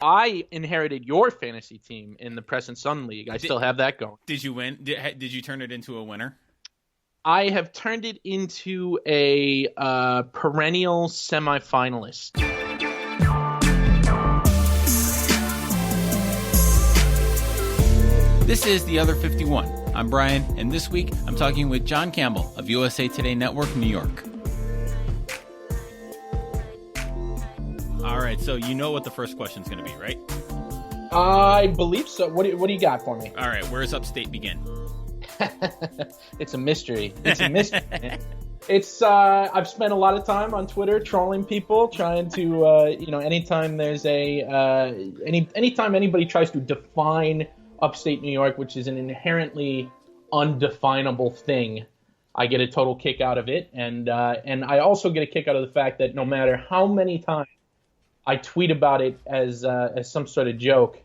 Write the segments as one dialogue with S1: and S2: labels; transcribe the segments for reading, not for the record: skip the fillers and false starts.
S1: I inherited your fantasy team in the Press and Sun League. I still have that going.
S2: Did you win? Did you turn it into a winner?
S1: I have turned it into a perennial semifinalist.
S2: This is The Other 51. I'm Brian, and this week I'm talking with Jon Campbell of USA Today Network, New York. All right, so you know what the first question is going to be, right?
S1: I believe so. What do you got for me?
S2: All right, where does Upstate begin?
S1: It's a mystery. It's a mystery. It's I've spent a lot of time on Twitter trolling people, trying to anytime there's anytime anybody tries to define Upstate New York, which is an inherently undefinable thing, I get a total kick out of it, and I also get a kick out of the fact that no matter how many times I tweet about it as some sort of joke,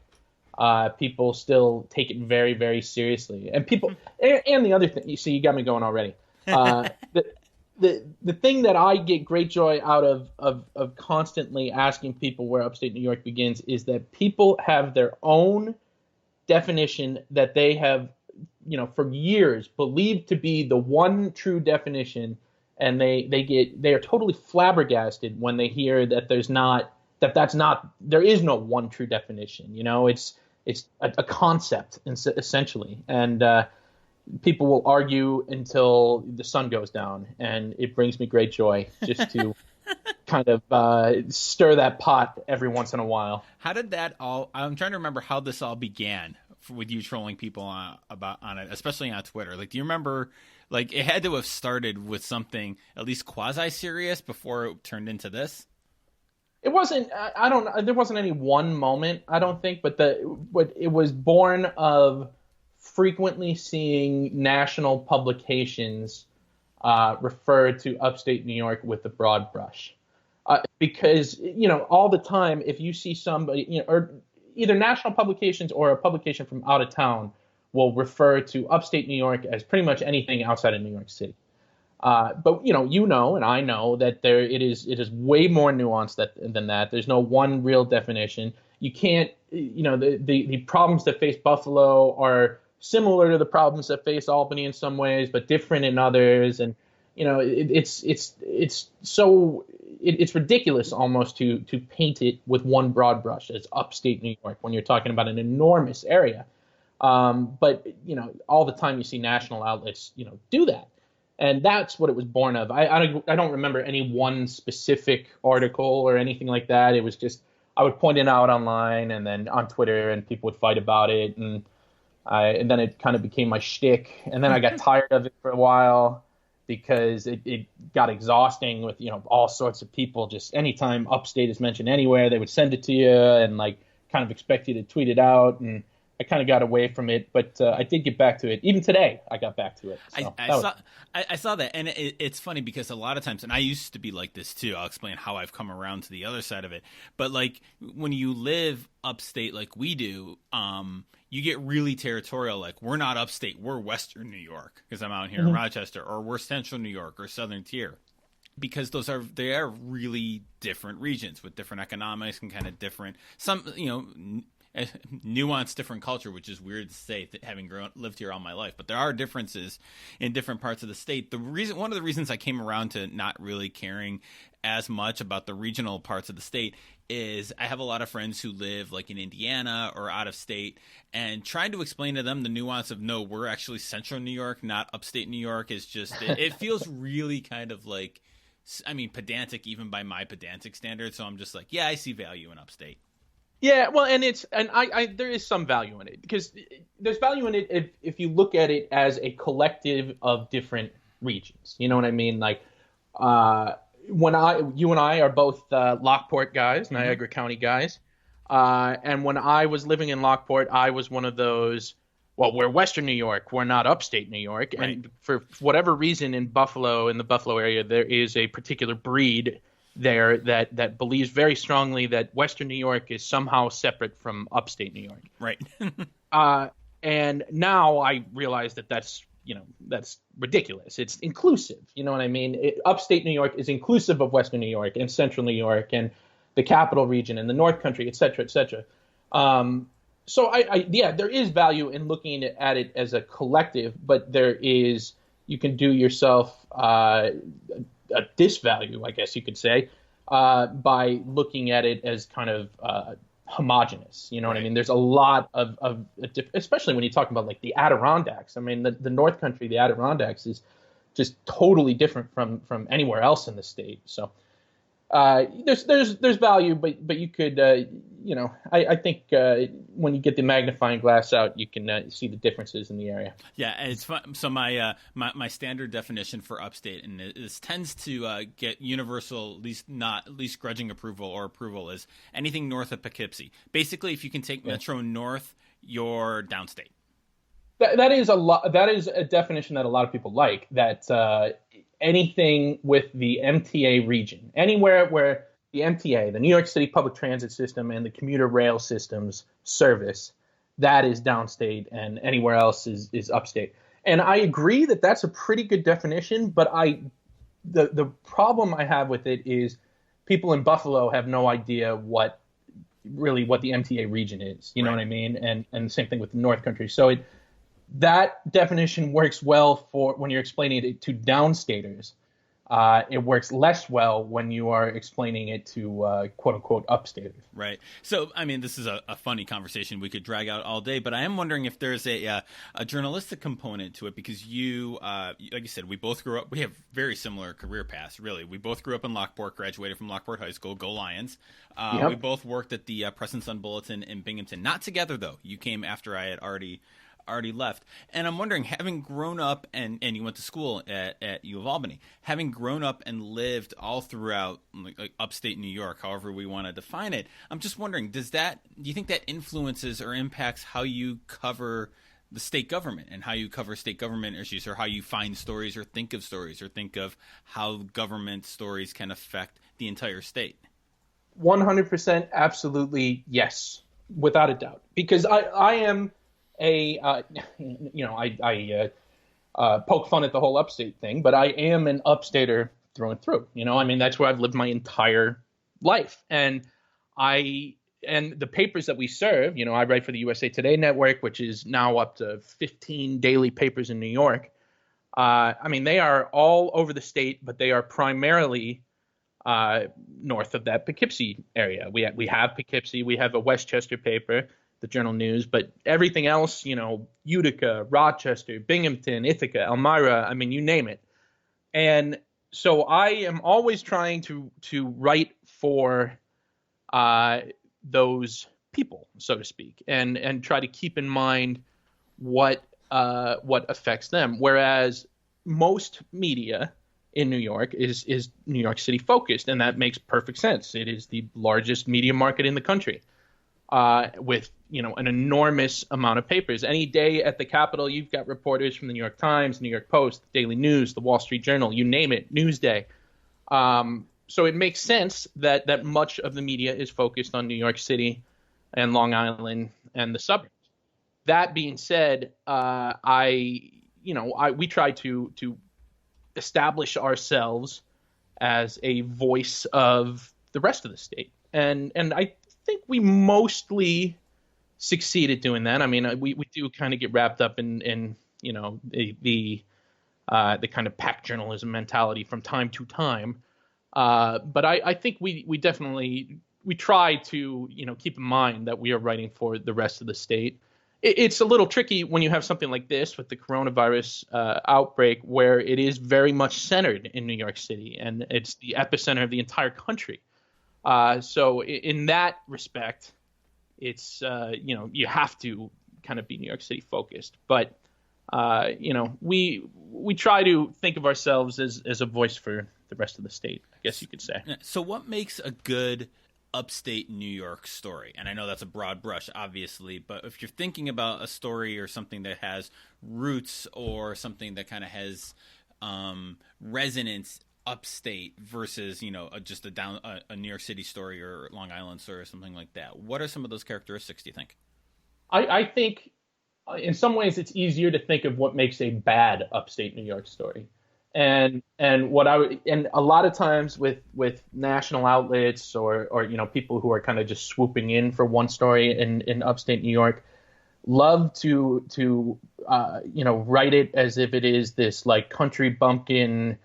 S1: people still take it very, very seriously. And people, and the other thing, you see, you got me going already. The thing that I get great joy out of constantly asking people where Upstate New York begins is that people have their own definition that they have, for years believed to be the one true definition, and they are totally flabbergasted when they hear that there is no one true definition. It's a concept essentially, and people will argue until the sun goes down, and it brings me great joy just to kind of stir that pot every once in a while.
S2: How did that all? I'm trying to remember how this all began with you trolling people on it, especially on Twitter. Like, do you remember? Like, it had to have started with something at least quasi-serious before it turned into this.
S1: It wasn't. There wasn't any one moment, I don't think, but it was born of frequently seeing national publications refer to Upstate New York with a broad brush, because all the time, if you see somebody, or either national publications or a publication from out of town will refer to Upstate New York as pretty much anything outside of New York City. But and I know that it is way more nuanced than that. There's no one real definition. You can't, the problems that face Buffalo are similar to the problems that face Albany in some ways, but different in others. And it's ridiculous almost to paint it with one broad brush as Upstate New York when you're talking about an enormous area. But all the time you see national outlets do that. And that's what it was born of. I don't remember any one specific article or anything like that. It was just I would point it out online and then on Twitter, and people would fight about it, and then it kind of became my shtick. And then I got tired of it for a while because it got exhausting with all sorts of people. Just anytime Upstate is mentioned anywhere, they would send it to you and kind of expect you to tweet it out. And I kind of got away from it, but I did get back to it. Even today, I got back to it. So
S2: I saw that, and it's funny because a lot of times, and I used to be like this too. I'll explain how I've come around to the other side of it. But when you live upstate like we do, you get really territorial. Like, we're not upstate, we're Western New York because I'm out here in Rochester, or we're Central New York or Southern Tier. Because they are really different regions with different economics and kind of different nuanced different culture, which is weird to say, having lived here all my life, but there are differences in different parts of the state. One of the reasons I came around to not really caring as much about the regional parts of the state is I have a lot of friends who live in Indiana or out of state, and trying to explain to them the nuance of, no, we're actually Central New York, not Upstate New York, is just, it feels really kind of pedantic even by my pedantic standards. So I'm just like, yeah, I see value in Upstate.
S1: Yeah, well, and there is some value in it, because there's value in it if you look at it as a collective of different regions. You know what I mean? You and I are both Lockport guys, Niagara County guys, and when I was living in Lockport, I was one of those. Well, we're Western New York, we're not Upstate New York, right. And for whatever reason in the Buffalo area, there is a particular breed there that believes very strongly that Western New York is somehow separate from Upstate New York.
S2: Right.
S1: And now I realize that's ridiculous. It's inclusive. You know what I mean? Upstate New York is inclusive of Western New York and Central New York. And the capital region and the North Country, et cetera, et cetera. So yeah, there is value in looking at it as a collective, but you can do yourself a disvalue, I guess you could say, by looking at it as kind of homogenous. You know what I mean? There's a lot of especially when you talk about like the Adirondacks. I mean, the North Country, the Adirondacks, is just totally different from anywhere else in the state. So there's value, but you could I think when you get the magnifying glass out, you can see the differences in the area.
S2: Yeah, it's fun. So my standard definition for upstate, and this tends to get universal, at least grudging approval or approval, is anything north of Poughkeepsie. Basically, if you can take Metro north, you're downstate.
S1: That is a definition that a lot of people like. That anything with the MTA region, anywhere where the MTA, the New York City Public Transit System, and the commuter rail systems service, that is downstate, and anywhere else is upstate. And I agree that that's a pretty good definition, but the problem I have with it is people in Buffalo have no idea what the MTA region is. You know what I mean? And the same thing with the North Country. So that definition works well for when you're explaining it to downstaters. It works less well when you are explaining it to quote unquote upstaters.
S2: Right. So, I mean, this is a funny conversation we could drag out all day, but I am wondering if there's a journalistic component to it, because you, like you said, we both grew up, we have very similar career paths, really. We both grew up in Lockport, graduated from Lockport High School, go Lions.
S1: Yep.
S2: We both worked at the Press and Sun Bulletin in Binghamton. Not together, though. You came after I had already left. And I'm wondering, having grown up and you went to school at U of Albany, having grown up and lived all throughout like upstate New York, however we want to define it, I'm just wondering, do you think that influences or impacts how you cover the state government and how you cover state government issues, or how you find stories or think of how government stories can affect the entire state?
S1: 100% absolutely yes, without a doubt, because I am I poke fun at the whole upstate thing, but I am an upstater through and through. I mean, that's where I've lived my entire life. And the papers that we serve, I write for the USA Today Network, which is now up to 15 daily papers in New York. I mean, they are all over the state, but they are primarily north of that Poughkeepsie area. We have Poughkeepsie, we have a Westchester paper, the Journal News, but everything else, Utica, Rochester, Binghamton, Ithaca, Elmira, I mean, you name it. And so I am always trying to write for those people, so to speak, and try to keep in mind what affects them. Whereas most media in New York is New York City focused, and that makes perfect sense. It is the largest media market in the country, with an enormous amount of papers. Any day at the Capitol, you've got reporters from the New York Times, New York Post, the Daily News, the Wall Street Journal, you name it, Newsday. So it makes sense that much of the media is focused on New York City and Long Island and the suburbs. That being said, we try to establish ourselves as a voice of the rest of the state, and I think we mostly succeed at doing that. I mean, we do kind of get wrapped up in the kind of pack journalism mentality from time to time. But I think we definitely try to keep in mind that we are writing for the rest of the state. It's a little tricky when you have something like this with the coronavirus outbreak, where it is very much centered in New York City, and it's the epicenter of the entire country. So in that respect, it's you have to kind of be New York City focused. But we try to think of ourselves as a voice for the rest of the state, I guess you could say.
S2: So what makes a good upstate New York story? And I know that's a broad brush, obviously, but if you're thinking about a story or something that has roots or something that kind of has resonance upstate versus just a New York City story or Long Island story or something like that, what are some of those characteristics, do you think?
S1: I think in some ways it's easier to think of what makes a bad upstate New York story. And what I would, and a lot of times with national outlets or people who are kind of just swooping in for one story in upstate New York, love to write it as if it is this like country bumpkin,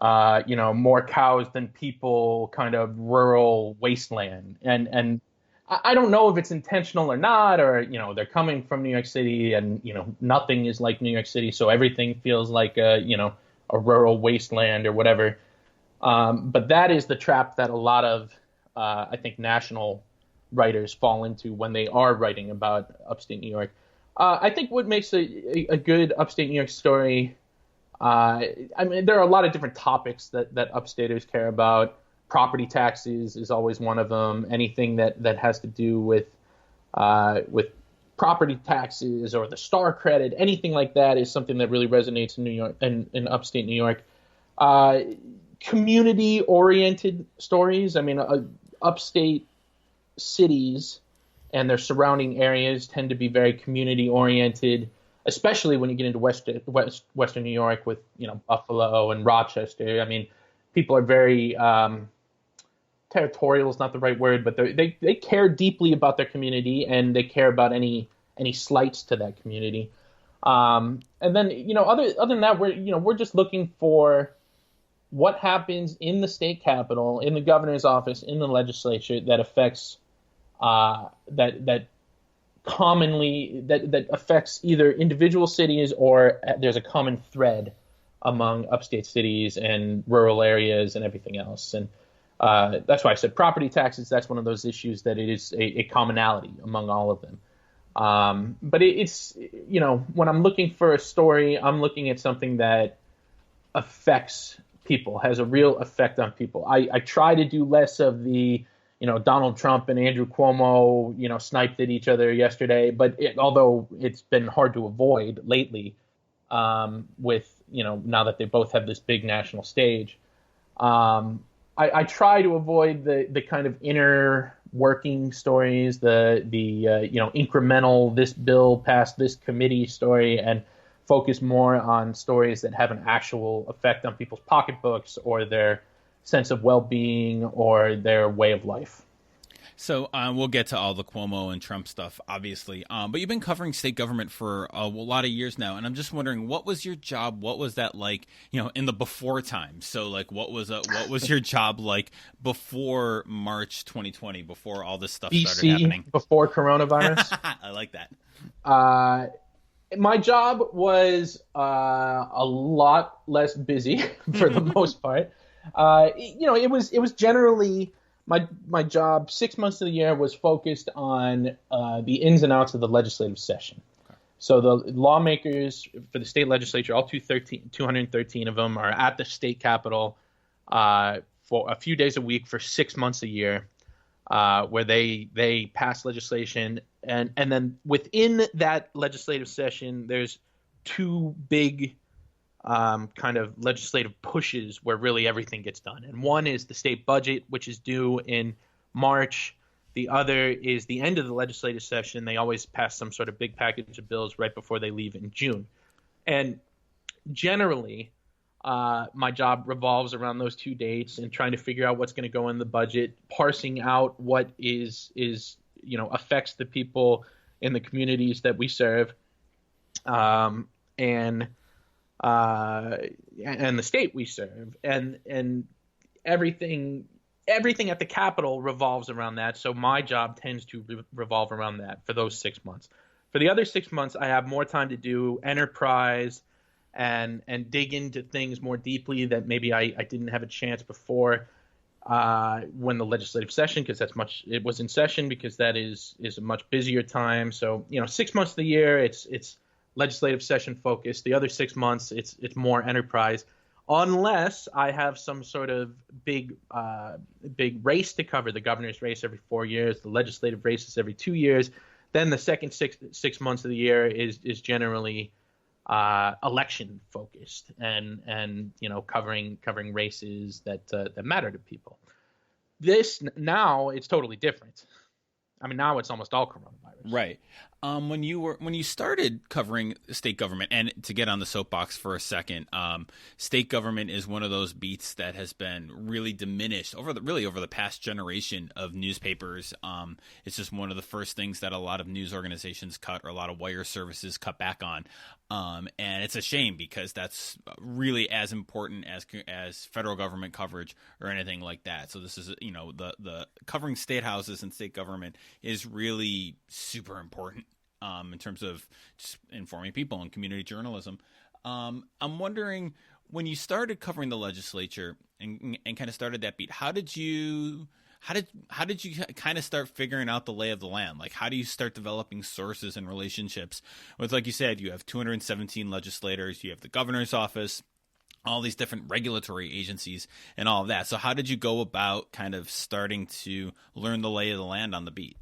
S1: more cows than people kind of rural wasteland. And I don't know if it's intentional or not, or they're coming from New York City, and nothing is like New York City, so everything feels like a rural wasteland or whatever. But that is the trap that a lot of, I think, national writers fall into when they are writing about upstate New York. I think what makes a good upstate New York story, I mean, there are a lot of different topics that upstaters care about. Property taxes is always one of them. Anything that has to do with property taxes or the star credit, anything like that is something that really resonates in New York and in upstate New York. Community-oriented stories. I mean, upstate cities and their surrounding areas tend to be very community-oriented, especially when you get into Western New York with Buffalo and Rochester. I mean, people are very territorial is not the right word, but they care deeply about their community, and they care about any slights to that community. And then other than that, we're just looking for what happens in the state capitol, in the governor's office, in the legislature that affects that affects either individual cities, or there's a common thread among upstate cities and rural areas and everything else. And that's why I said property taxes. That's one of those issues that it is a commonality among all of them. But it's when I'm looking for a story, I'm looking at something that affects people, has a real effect on people. I try to do less of the Donald Trump and Andrew Cuomo sniped at each other yesterday, but although it's been hard to avoid lately, with now that they both have this big national stage. I try to avoid the kind of inner working stories, the incremental, this bill passed this committee story, and focus more on stories that have an actual effect on people's pocketbooks or their sense of well-being or their way of life.
S2: So we'll get to all the Cuomo and Trump stuff, obviously. But you've been covering state government for a lot of years now, and I'm just wondering, what was your job? What was that like, in the before times? So, like, what was your job like before March 2020, before all this stuff started happening?
S1: Before coronavirus?
S2: I like that.
S1: My job was a lot less busy for the most part. It was generally. My job 6 months of the year was focused on the ins and outs of the legislative session. Okay. So the lawmakers for the state legislature, all 213 of them, are at the state capitol for a few days a week for 6 months a year, where they pass legislation. And then within that legislative session, there's two big kind of legislative pushes where really everything gets done. And one is the state budget, which is due in March. The other is the end of the legislative session. They always pass some sort of big package of bills right before they leave in June. And generally, my job revolves around those two dates and trying to figure out what's going to go in the budget, parsing out what is affects the people in the communities that we serve, and the state we serve, and everything at the Capitol revolves around that. So my job tends to revolve around that for those 6 months. For the other 6 months, I have more time to do enterprise and dig into things more deeply that maybe I didn't have a chance before when the legislative session, because it was in session, because that is a much busier time. So 6 months of the year, it's legislative session focused. The other 6 months, it's more enterprise, unless I have some sort of big race to cover. The governor's race every 4 years, the legislative races every 2 years. Then the second six months of the year is generally election focused and covering races that matter to people. This now it's totally different. I mean, now it's almost all coronavirus.
S2: Right. When you started covering state government, and to get on the soapbox for a second, state government is one of those beats that has been really diminished over the past generation of newspapers. It's just one of the first things that a lot of news organizations cut, or a lot of wire services cut back on. And it's a shame, because that's really as important as federal government coverage or anything like that. So this is, the covering state houses and state government is really super important in terms of just informing people and community journalism. I'm wondering, when you started covering the legislature and kind of started that beat, how did you kind of start figuring out the lay of the land? Like, how do you start developing sources and relationships with, like you said, you have 217 legislators, you have the governor's office, all these different regulatory agencies and all of that. So how did you go about kind of starting to learn the lay of the land on the beat?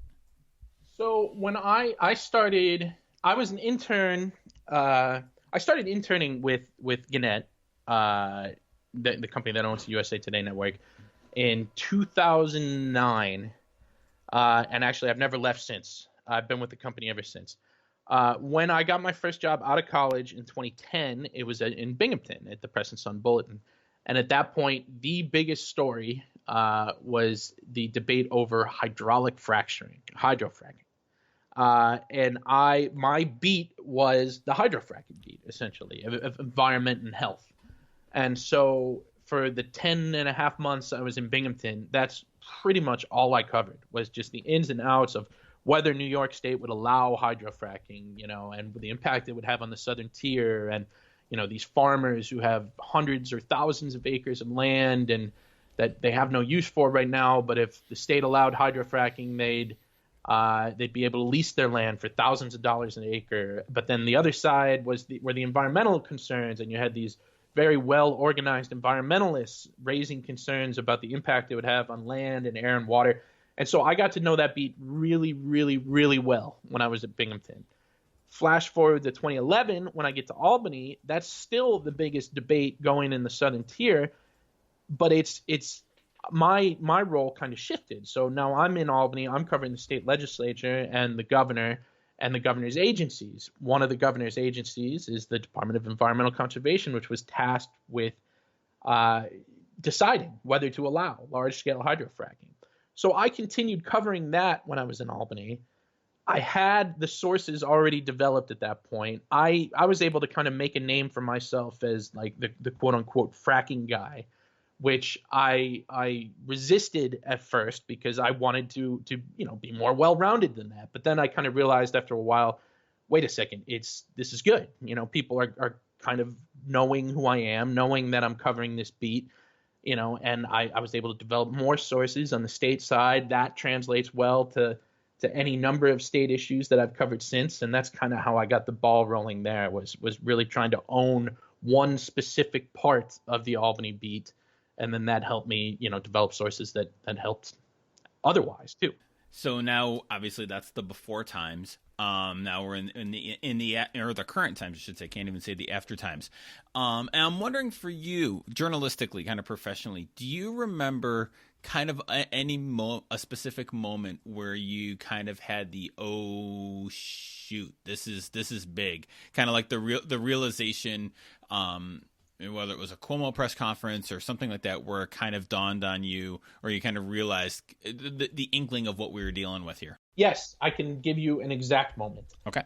S1: So when I started, I was an intern. I started interning with Gannett, the company that owns the USA Today Network, in 2009. And actually, I've never left since. I've been with the company ever since. When I got my first job out of college in 2010, it was in Binghamton at the Press and Sun Bulletin. And at that point, the biggest story was the debate over hydrofracking. And my beat was the hydrofracking beat, essentially, of environment and health. And so for the 10 and a half months I was in Binghamton, that's pretty much all I covered, was just the ins and outs of whether New York State would allow hydrofracking, and the impact it would have on the southern tier, and, these farmers who have hundreds or thousands of acres of land and that they have no use for right now. But if the state allowed hydrofracking, they'd be able to lease their land for thousands of dollars an acre. But then the other side were the environmental concerns, and you had these very well-organized environmentalists raising concerns about the impact it would have on land and air and water. And so I got to know that beat really, really, really well when I was at Binghamton. Flash forward to 2011, when I get to Albany, that's still the biggest debate going in the southern tier, but it's my role kind of shifted. So now I'm in Albany, I'm covering the state legislature and the governor and the governor's agencies. One of the governor's agencies is the Department of Environmental Conservation, which was tasked with deciding whether to allow large-scale hydrofracking. So I continued covering that when I was in Albany. I had the sources already developed at that point. I was able to kind of make a name for myself as like the quote-unquote fracking guy, which I resisted at first because I wanted to be more well-rounded than that. But then I kind of realized after a while, wait a second, this is good. People are kind of knowing who I am, knowing that I'm covering this beat, and I was able to develop more sources on the state side. That translates well to any number of state issues that I've covered since. And that's kind of how I got the ball rolling there, was really trying to own one specific part of the Albany beat. And then that helped me, develop sources that helped otherwise too.
S2: So now, obviously, that's the before times. Now we're in the current times, I should say. Can't even say the after times. And I'm wondering, for you, journalistically, kind of professionally, do you remember kind of a specific moment where you kind of had the oh shoot, this is big, kind of like the realization, whether it was a Cuomo press conference or something like that, where it kind of dawned on you, or you kind of realized the inkling of what we were dealing with here?
S1: Yes, I can give you an exact moment.
S2: Okay.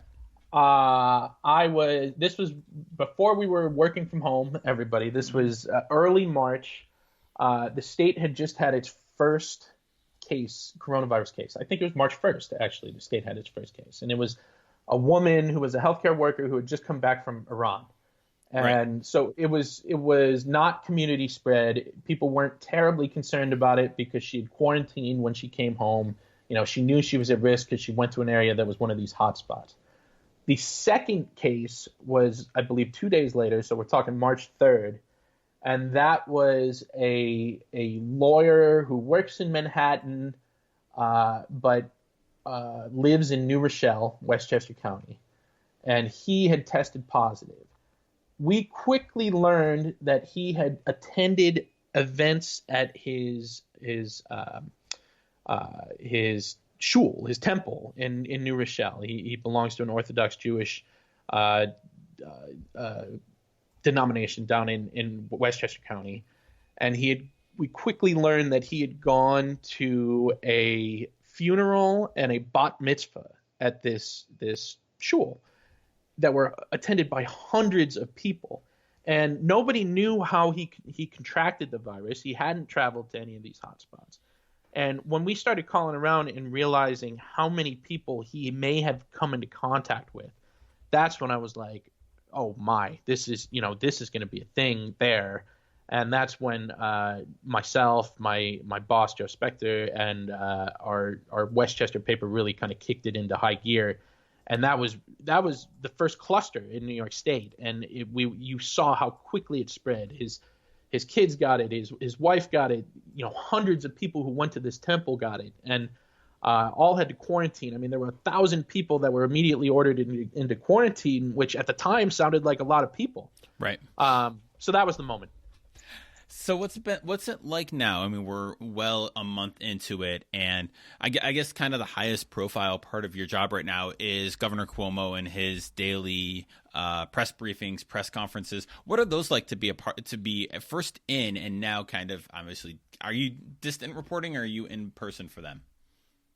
S1: This was before we were working from home, everybody. This was early March. The state had just had its first coronavirus case. I think it was March 1st, actually, the state had its first case. And it was a woman who was a healthcare worker who had just come back from Iran. And right. So it was not community spread. People weren't terribly concerned about it because she had quarantined when she came home. She knew she was at risk because she went to an area that was one of these hotspots. The second case was, I believe, 2 days later. So we're talking March 3rd. And that was a lawyer who works in Manhattan, but lives in New Rochelle, Westchester County. And he had tested positive. We quickly learned that he had attended events at his shul, his temple in New Rochelle. He belongs to an Orthodox Jewish uh, denomination down in Westchester County, and we quickly learned that he had gone to a funeral and a bat mitzvah at this shul that were attended by hundreds of people, and nobody knew how he contracted the virus. He hadn't traveled to any of these hotspots. And when we started calling around and realizing how many people he may have come into contact with, that's when I was like, oh my, this is going to be a thing there. And that's when myself, my boss, Joe Spector, and our Westchester paper really kind of kicked it into high gear. And that was the first cluster in New York State. And you saw how quickly it spread. His kids got it. His wife got it. Hundreds of people who went to this temple got it, and all had to quarantine. I mean, there were 1,000 people that were immediately ordered into quarantine, which at the time sounded like a lot of people.
S2: Right.
S1: So that was the moment.
S2: So what's it like now? I mean, we're well a month into it, and I guess kind of the highest profile part of your job right now is Governor Cuomo and his daily press briefings, press conferences. What are those like to be first in, and now kind of obviously, are you distant reporting, or are you in person for them?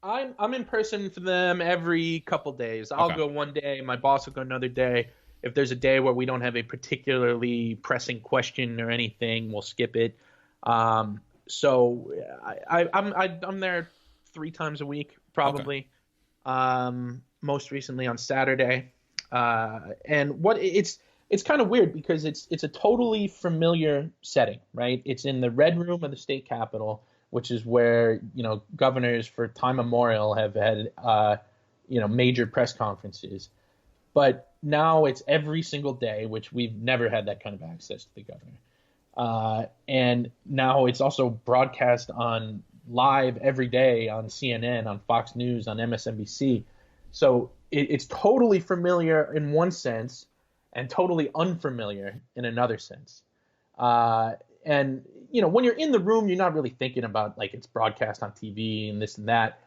S1: I'm in person for them every couple days. I'll go one day, my boss will go another day. If there's a day where we don't have a particularly pressing question or anything, we'll skip it. So I'm there 3 times a week, probably. Most recently on Saturday. And it's kind of weird because it's a totally familiar setting, right? It's in the Red Room of the state capitol, which is where governors for time immemorial have had major press conferences. But now it's every single day, which we've never had that kind of access to the governor. And now it's also broadcast on live every day on CNN, on Fox News, on MSNBC. So it's totally familiar in one sense and totally unfamiliar in another sense. And, when you're in the room, you're not really thinking about like it's broadcast on TV and this and that.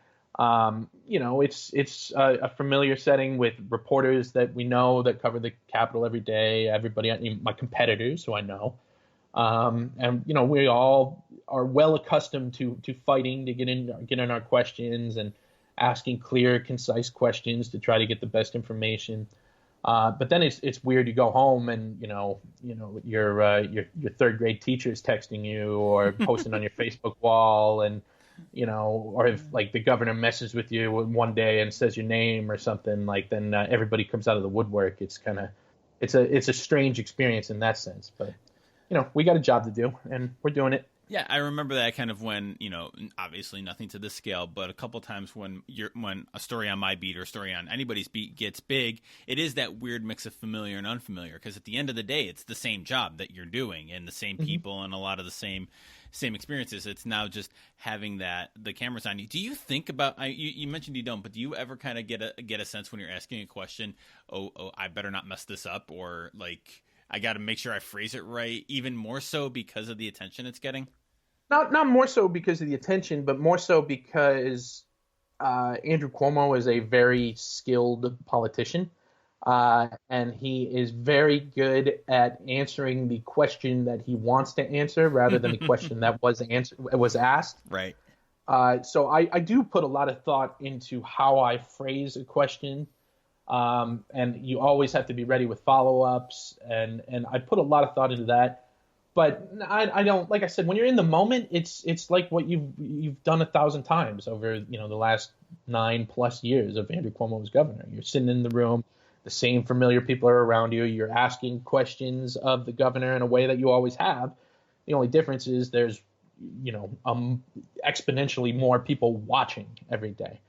S1: It's a familiar setting with reporters that we know that cover the Capitol every day. Everybody, my competitors who I know, and we all are well accustomed to fighting to get in our questions and asking clear, concise questions to try to get the best information. But then it's weird. You go home and your third grade teacher is texting you or posting on your Facebook wall, and or if like the governor messes with you one day and says your name or something, like then everybody comes out of the woodwork. It's a strange experience in that sense, but we got a job to do and we're doing it.
S2: Yeah, I remember that kind of when, obviously nothing to this scale, but a couple times when a story on my beat or a story on anybody's beat gets big, it is that weird mix of familiar and unfamiliar, because at the end of the day, it's the same job that you're doing and the same people and a lot of the same experiences. It's now just having the cameras on you. Do you think about, you mentioned you don't, but do you ever kind of get a sense when you're asking a question, oh, I better not mess this up, or like, I got to make sure I phrase it right, even more so because of the attention it's getting?
S1: Not more so because of the attention, but more so because Andrew Cuomo is a very skilled politician, and he is very good at answering the question that he wants to answer rather than the question that was asked.
S2: Right.
S1: So I do put a lot of thought into how I phrase a question. And you always have to be ready with follow-ups, and I put a lot of thought into that. But I don't, like I said, when you're in the moment, it's like what you've done 1,000 times over the last 9+ years of Andrew Cuomo as governor. You're sitting in the room, the same familiar people are around you. You're asking questions of the governor in a way that you always have. The only difference is there's exponentially more people watching every day.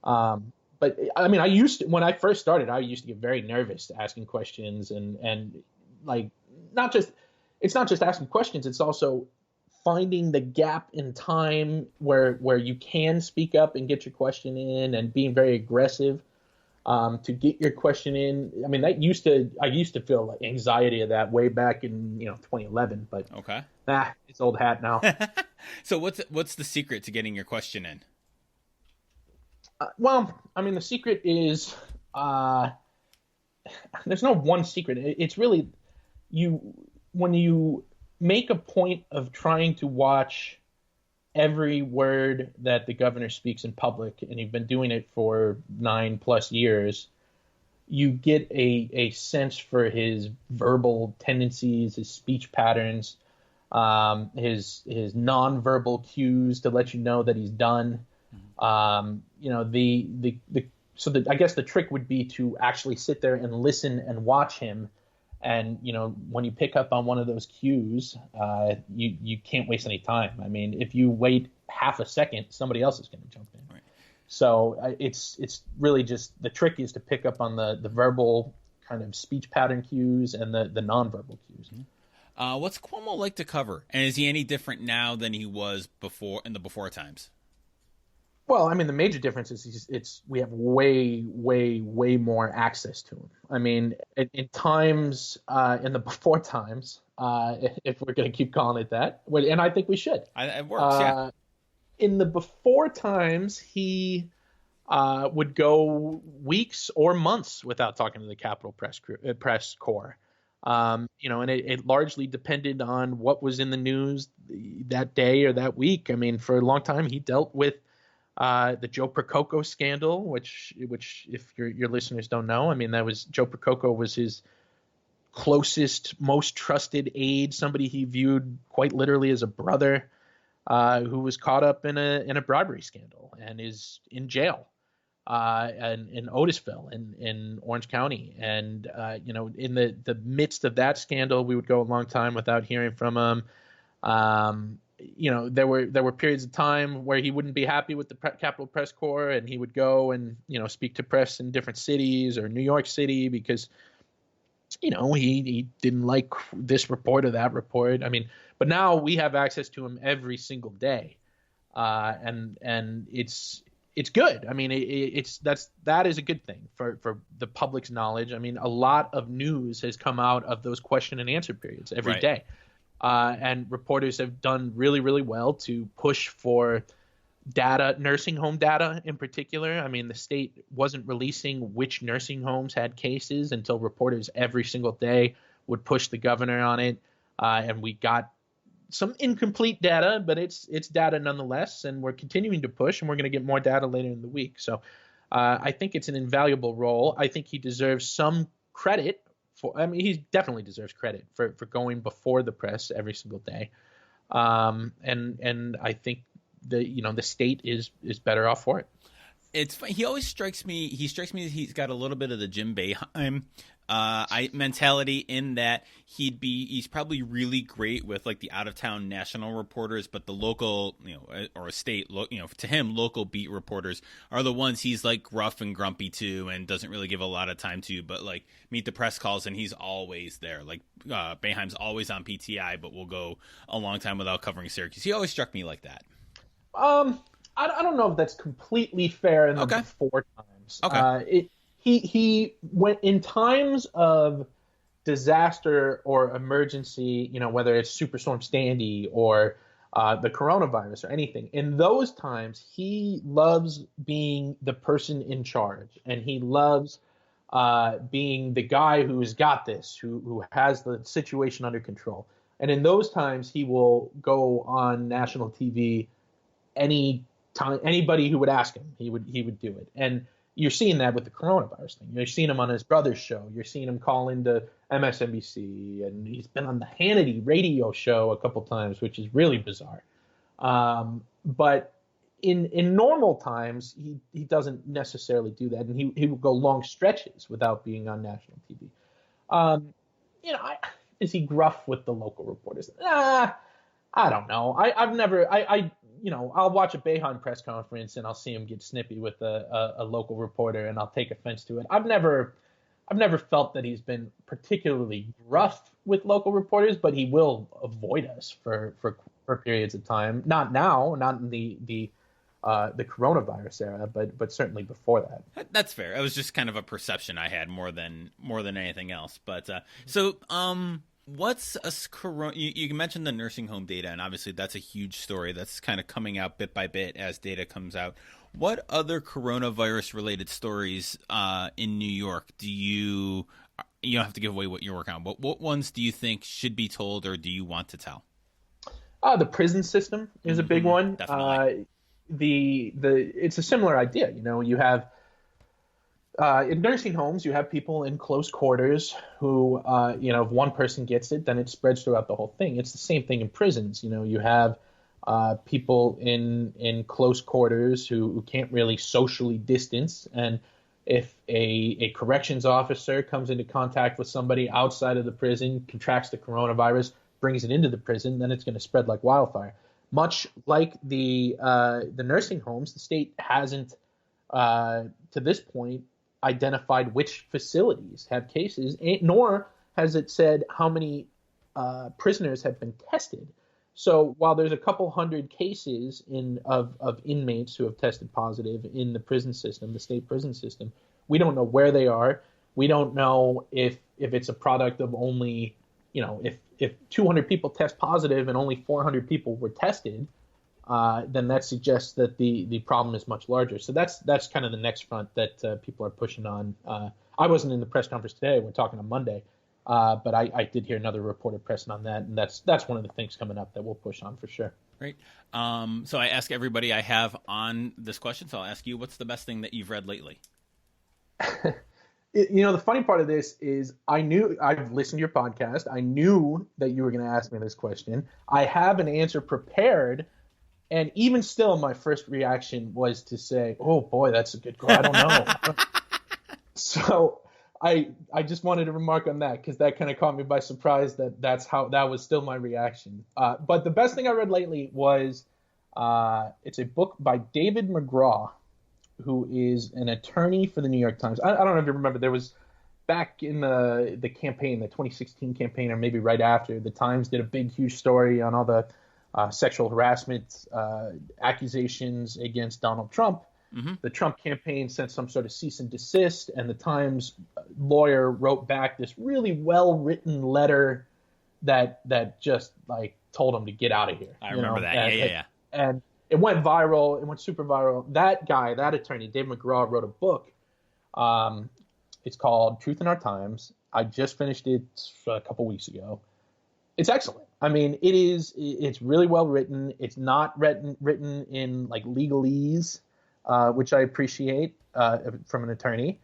S1: But I mean, when I first started, I used to get very nervous asking questions and like, it's not just asking questions. It's also finding the gap in time where you can speak up and get your question in, and being very aggressive to get your question in. I mean, I used to feel like anxiety of that way back in 2011, but
S2: okay,
S1: it's old hat now.
S2: So what's the secret to getting your question in?
S1: Well, I mean, the secret is uh, there's no one secret. It's really you when you make a point of trying to watch every word that the governor speaks in public, and you've been doing it for 9+ years, you get a sense for his verbal tendencies, his speech patterns, his nonverbal cues to let you know that he's done. You know, I guess the trick would be to actually sit there and listen and watch him. And, you know, when you pick up on one of those cues, you can't waste any time. I mean, if you wait half a second, somebody else is going to jump in. Right. So it's really just the trick is to pick up on the verbal kind of speech pattern cues and the nonverbal cues.
S2: What's Cuomo like to cover? And is he any different now than he was before in the before times?
S1: Well, I mean, the major difference is we have way, way, way more access to him. I mean, in times, in the before times, if we're going to keep calling it that, and I think we should.
S2: It works, yeah.
S1: In the before times, he would go weeks or months without talking to the Capitol press corps. You know, and it largely depended on what was in the news that day or that week. I mean, for a long time, he dealt with the Joe Prococo scandal, which if your listeners don't know, I mean, that was Joe Prococo was his closest, most trusted aide, somebody he viewed quite literally as a brother, who was caught up in a bribery scandal and is in jail, and in Otisville in Orange County. And you know, in the midst of that scandal, we would go a long time without hearing from him. You know, there were periods of time where he wouldn't be happy with the Capitol Press Corps, and he would go and, you know, speak to press in different cities or New York City because, you know, he didn't like this report or that report. I mean, but now we have access to him every single day, and it's good. I mean, that is a good thing for the public's knowledge. I mean, a lot of news has come out of those question and answer periods every day. And reporters have done really, really well to push for data, nursing home data in particular. I mean, the state wasn't releasing which nursing homes had cases until reporters every single day would push the governor on it. And we got some incomplete data, but it's data nonetheless. And we're continuing to push, and we're going to get more data later in the week. So I think it's an invaluable role. I think he deserves some credit. I mean, he definitely deserves credit for going before the press every single day, and I think the state is better off for it.
S2: It's funny. He always strikes me. He's got a little bit of the Jim Boeheim mentality in that he's probably really great with like the out of town national reporters, but the local, you know, or state, you know, to him, local beat reporters are the ones he's like rough and grumpy to and doesn't really give a lot of time to, but like meet the press calls and he's always there. Like Boeheim's always on PTI, but will go a long time without covering Syracuse. He always struck me like that.
S1: I don't know if that's completely fair in the before times. Okay. He went in times of disaster or emergency, you know, whether it's Superstorm Sandy or the coronavirus or anything. In those times, he loves being the person in charge, and he loves being the guy who's got this, who has the situation under control. And in those times, he will go on national TV any time, anybody who would ask him, he would do it. And you're seeing that with the coronavirus thing. You're seeing him on his brother's show. You're seeing him call into MSNBC, and he's been on the Hannity radio show a couple times, which is really bizarre. But in normal times, he doesn't necessarily do that, and he will go long stretches without being on national TV. You know, is he gruff with the local reporters? I don't know. I've never you know, I'll watch a Boeheim press conference and I'll see him get snippy with a local reporter, and I'll take offense to it. I've never felt that he's been particularly rough with local reporters, but he will avoid us for periods of time. Not now, not in the coronavirus era, but certainly before that.
S2: That's fair. It was just kind of a perception I had more than anything else. But what's you mentioned the nursing home data, and obviously that's a huge story that's kind of coming out bit by bit as data comes out. What other coronavirus related stories in New York do you don't have to give away what you're working on, but what ones do you think should be told or do you want to tell?
S1: The prison system is a big one.
S2: Definitely.
S1: It's a similar idea. You have in nursing homes, you have people in close quarters who, if one person gets it, then it spreads throughout the whole thing. It's the same thing in prisons. You have people in close quarters who can't really socially distance, and if a corrections officer comes into contact with somebody outside of the prison, contracts the coronavirus, brings it into the prison, then it's going to spread like wildfire. Much like the nursing homes, the state hasn't, to this point, identified which facilities have cases, nor has it said how many prisoners have been tested. So while there's a couple hundred cases of inmates who have tested positive in the prison system, the state prison system, we don't know where they are. We don't know if it's a product of only, if 200 people test positive and only 400 people were tested, then that suggests that the problem is much larger. So that's kind of the next front that people are pushing on. I wasn't in the press conference today. We're talking on Monday. But I did hear another reporter pressing on that, and that's one of the things coming up that we'll push on for sure.
S2: Great. So I ask everybody I have on this question, so I'll ask you, what's the best thing that you've read lately?
S1: The funny part of this is I've listened to your podcast. I knew that you were going to ask me this question. I have an answer prepared, and even still, my first reaction was to say, oh, boy, that's a good call. I don't know. So I just wanted to remark on that because that kind of caught me by surprise that was still my reaction. But the best thing I read lately was it's a book by David McGraw, who is an attorney for the New York Times. I don't know if you remember, there was back in the campaign, the 2016 campaign, or maybe right after, the Times did a big, huge story on all the sexual harassment accusations against Donald Trump. Mm-hmm. The Trump campaign sent some sort of cease and desist, and the Times lawyer wrote back this really well-written letter that just told him to get out of here.
S2: I remember that. Yeah.
S1: And it went viral. It went super viral. That guy, that attorney, Dave McGraw, wrote a book. It's called Truth in Our Times. I just finished it a couple weeks ago. It's excellent. I mean, it's really well written. It's not written in legalese, which I appreciate from an attorney.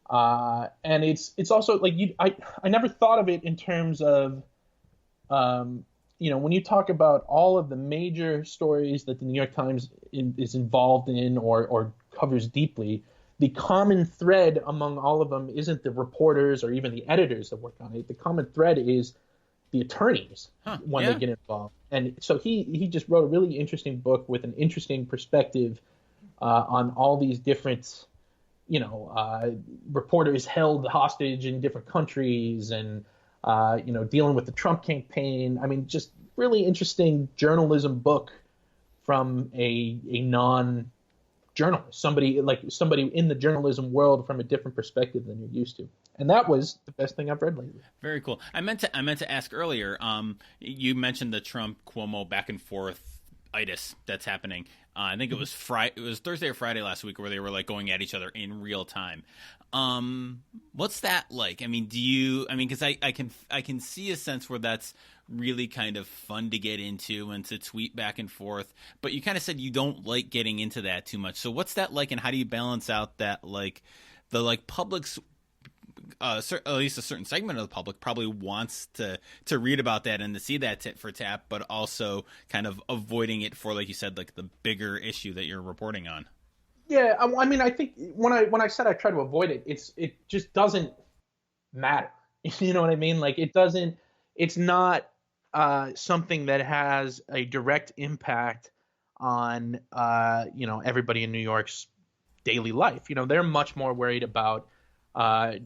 S1: And it's also I never thought of it in terms of, when you talk about all of the major stories that the New York Times is involved in or covers deeply, the common thread among all of them isn't the reporters or even the editors that work on it. The common thread is the attorneys when they get involved. And so he just wrote a really interesting book with an interesting perspective on all these different, reporters held hostage in different countries and, dealing with the Trump campaign. I mean, just really interesting journalism book from a non-journalist, somebody in the journalism world from a different perspective than you're used to. And that was the best thing I've read lately.
S2: Very cool. I meant to ask earlier. You mentioned the Trump Cuomo back and forth itis that's happening. I think it was Thursday or Friday last week where they were going at each other in real time. What's that like? I mean, because I can see a sense where that's really kind of fun to get into and to tweet back and forth, but you kind of said you don't like getting into that too much. So what's that like, and how do you balance out that the public's at least a certain segment of the public probably wants to read about that and to see that tit for tat, but also kind of avoiding it for, like you said, the bigger issue that you're reporting on?
S1: Yeah, I mean, I think when I said I try to avoid it, it just doesn't matter. You know what I mean? It's not something that has a direct impact on everybody in New York's daily life. They're much more worried about,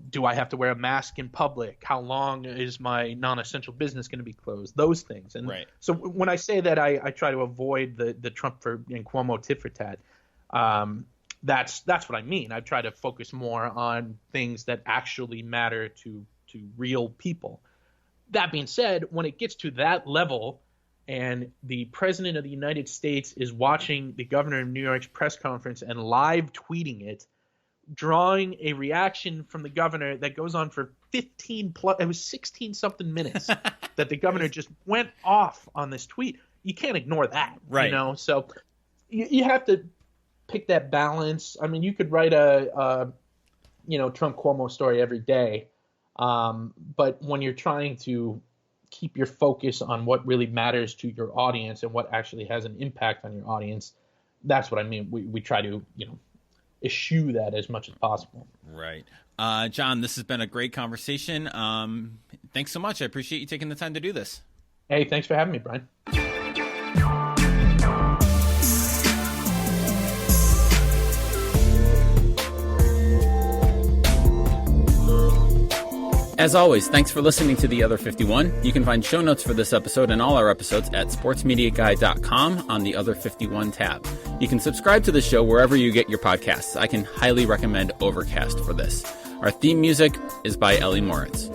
S1: do I have to wear a mask in public? How long is my non-essential business going to be closed? Those things. And
S2: right.
S1: So when I say that I try to avoid the Trump and Cuomo tit for tat, that's what I mean. I try to focus more on things that actually matter to real people. That being said, when it gets to that level and the president of the United States is watching the governor of New York's press conference and live tweeting it, drawing a reaction from the governor that goes on for 16 something minutes that the governor just went off on this tweet. You can't ignore that,
S2: right?
S1: So you have to pick that balance. I mean, you could write a Trump Cuomo story every day, but when you're trying to keep your focus on what really matters to your audience and what actually has an impact on your audience, that's what I mean. We try to, eschew that as much as possible.
S2: Right. Jon, this has been a great conversation. Thanks so much. I appreciate you taking the time to do this.
S1: Hey, thanks for having me, Brian.
S2: As always, thanks for listening to The Other 51. You can find show notes for this episode and all our episodes at sportsmediaguy.com on the Other 51 tab. You can subscribe to the show wherever you get your podcasts. I can highly recommend Overcast for this. Our theme music is by Ellie Moritz.